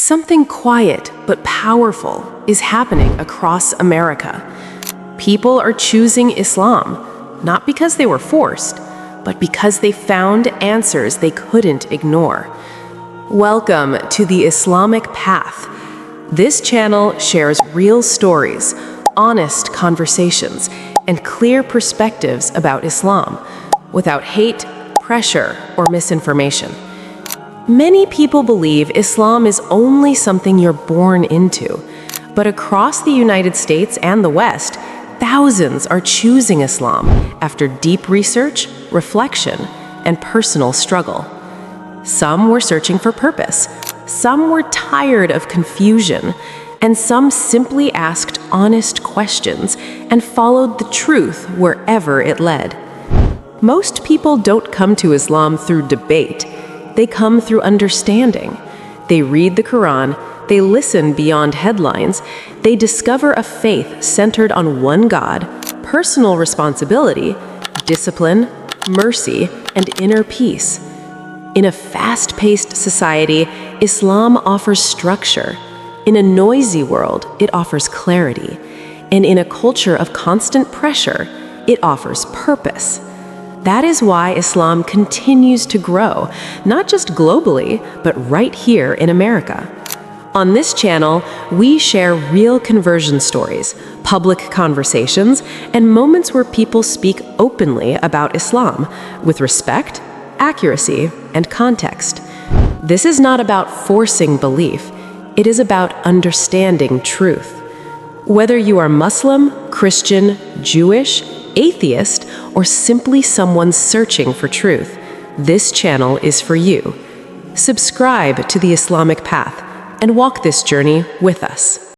Something quiet but powerful is happening across America. People are choosing Islam, not because they were forced, but because they found answers they couldn't ignore. Welcome to the Islamic Path. This channel shares real stories, honest conversations, and clear perspectives about Islam, without hate, pressure, or misinformation. Many people believe Islam is only something you're born into, but across the United States and the West, thousands are choosing Islam after deep research, reflection, and personal struggle. Some were searching for purpose, some were tired of confusion, and some simply asked honest questions and followed the truth wherever it led. Most people don't come to Islam through debate. They come through understanding. They read the Quran, they listen beyond headlines, they discover a faith centered on one God, personal responsibility, discipline, mercy, and inner peace. In a fast-paced society, Islam offers structure. In a noisy world, it offers clarity. And in a culture of constant pressure, it offers purpose. That is why Islam continues to grow, not just globally, but right here in America. On this channel, we share real conversion stories, public conversations, and moments where people speak openly about Islam with respect, accuracy, and context. This is not about forcing belief. It is about understanding truth. Whether you are Muslim, Christian, Jewish, atheist, or simply someone searching for truth, this channel is for you. Subscribe to the Islamic Path and walk this journey with us.